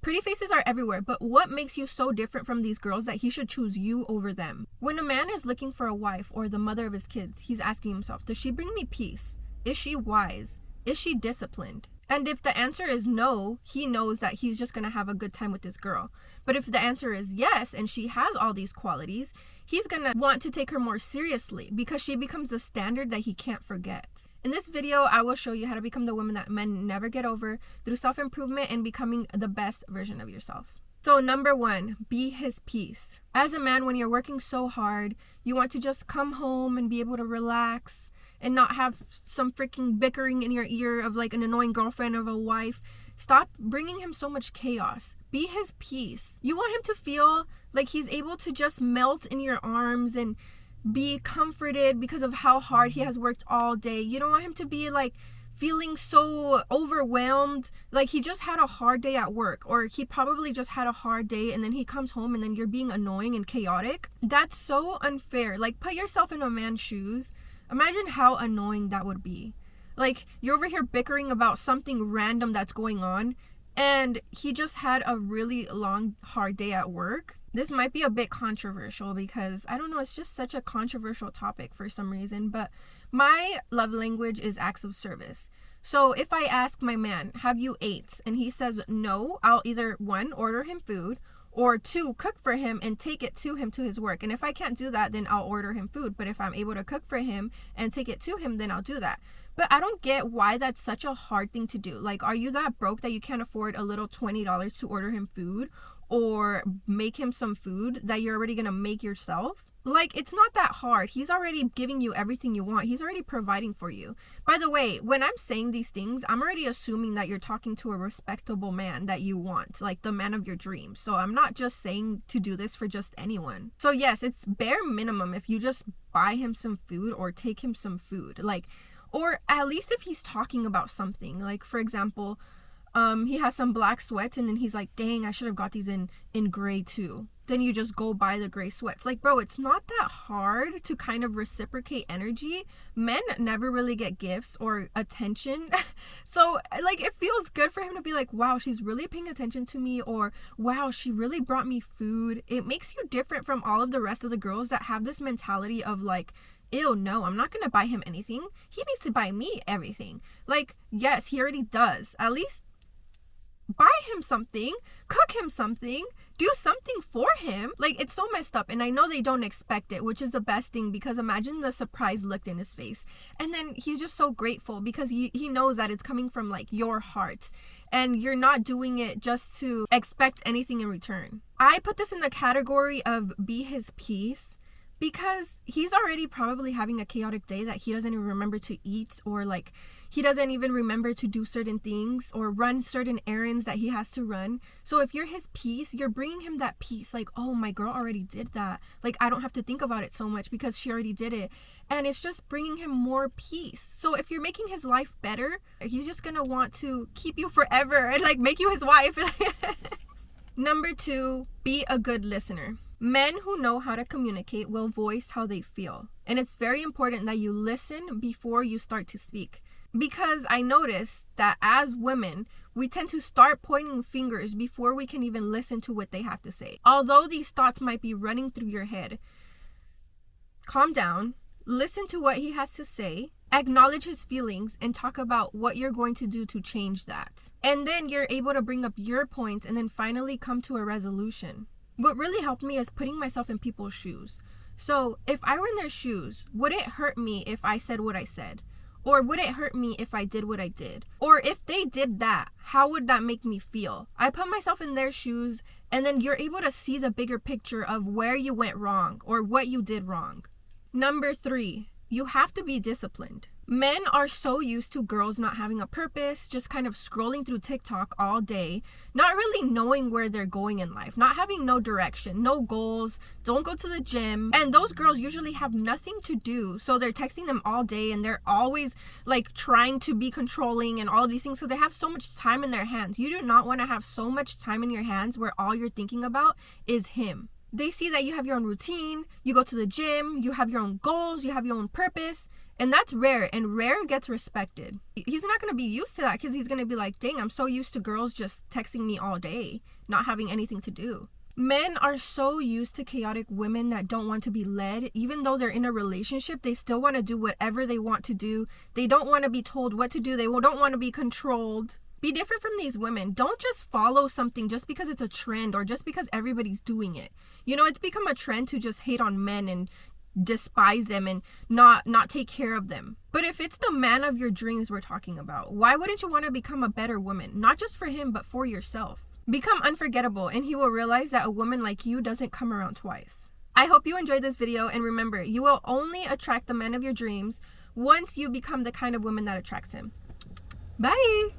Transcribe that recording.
Pretty faces are everywhere, but what makes you so different from these girls that he should choose you over them? When a man is looking for a wife or the mother of his kids, he's asking himself, does she bring me peace? Is she wise? Is she disciplined? And if the answer is no, he knows that he's just going to have a good time with this girl. But if the answer is yes, and she has all these qualities, he's going to want to take her more seriously because she becomes a standard that he can't forget. In this video, I will show you how to become the woman that men never get over through self-improvement and becoming the best version of yourself. So number 1, be his peace. As a man, when you're working so hard, you want to just come home and be able to relax and not have some freaking bickering in your ear of like an annoying girlfriend or a wife. Stop bringing him so much chaos. Be his peace. You want him to feel like he's able to just melt in your arms and be comforted because of how hard he has worked all day. You don't want him to be like feeling so overwhelmed, like he just had a hard day at work, or he probably just had a hard day and then he comes home and then you're being annoying and chaotic. That's so unfair. Like, put yourself in a man's shoes. Imagine how annoying that would be. Like, you're over here bickering about something random that's going on and he just had a really long, hard day at work. This might be a bit controversial because, I don't know, it's just such a controversial topic for some reason, but my love language is acts of service. So if I ask my man, have you ate? And he says no, I'll either 1, order him food, or 2, cook for him and take it to him to his work. And if I can't do that, then I'll order him food. But if I'm able to cook for him and take it to him, then I'll do that. But I don't get why that's such a hard thing to do. Like, are you that broke that you can't afford a little $20 to order him food or make him some food that you're already going to make yourself? Like, it's not that hard. He's already giving you everything you want. He's already providing for you. By the way, when I'm saying these things, I'm already assuming that you're talking to a respectable man that you want, like the man of your dreams. So I'm not just saying to do this for just anyone. So yes, it's bare minimum if you just buy him some food or take him some food. Like, or at least if he's talking about something. Like, for example, he has some black sweats and then he's like, dang, I should have got these in gray too. Then you just go buy the gray sweats. Like, bro, it's not that hard to kind of reciprocate energy. Men never really get gifts or attention. So, like, it feels good for him to be like, wow, she's really paying attention to me, or wow, she really brought me food. It makes you different from all of the rest of the girls that have this mentality of like, ew, no, I'm not gonna buy him anything. He needs to buy me everything. Like, yes, he already does. At least buy him something, cook him something, do something for him. Like, it's so messed up, and I know they don't expect it, which is the best thing, because imagine the surprised look in his face. And then he's just so grateful because he knows that it's coming from like your heart and you're not doing it just to expect anything in return. I put this in the category of be his peace because he's already probably having a chaotic day that he doesn't even remember to eat, or like he doesn't even remember to do certain things or run certain errands that he has to run. So if you're his peace, you're bringing him that peace. Like, oh, my girl already did that. Like, I don't have to think about it so much because she already did it. And it's just bringing him more peace. So if you're making his life better, he's just going to want to keep you forever and like make you his wife. Number 2, be a good listener. Men who know how to communicate will voice how they feel. And it's very important that you listen before you start to speak. Because I noticed that as women, we tend to start pointing fingers before we can even listen to what they have to say. Although these thoughts might be running through your head, calm down, listen to what he has to say, acknowledge his feelings, and talk about what you're going to do to change that. And then you're able to bring up your points and then finally come to a resolution. What really helped me is putting myself in people's shoes. So if I were in their shoes, would it hurt me if I said what I said? Or would it hurt me if I did what I did? Or if they did that, how would that make me feel? I put myself in their shoes, and then you're able to see the bigger picture of where you went wrong or what you did wrong. Number 3, you have to be disciplined. Men are so used to girls not having a purpose, just kind of scrolling through TikTok all day, not really knowing where they're going in life, not having no direction, no goals, don't go to the gym. And those girls usually have nothing to do, so they're texting them all day and they're always like trying to be controlling and all of these things, so they have so much time in their hands. You do not want to have so much time in your hands where all you're thinking about is him. They see that you have your own routine, you go to the gym, you have your own goals, you have your own purpose, And that's rare, and rare gets respected. He's not going to be used to that because he's going to be like, dang, I'm so used to girls just texting me all day, not having anything to do. Men are so used to chaotic women that don't want to be led. Even though they're in a relationship, they still want to do whatever they want to do. They don't want to be told what to do. They don't want to be controlled. Be different from these women. Don't just follow something just because it's a trend or just because everybody's doing it. You know, it's become a trend to just hate on men and despise them and not take care of them. But if it's the man of your dreams we're talking about, why wouldn't you want to become a better woman? Not just for him, but for yourself. Become unforgettable, and he will realize that a woman like you doesn't come around twice. I hope you enjoyed this video, and remember, you will only attract the man of your dreams once you become the kind of woman that attracts him. Bye!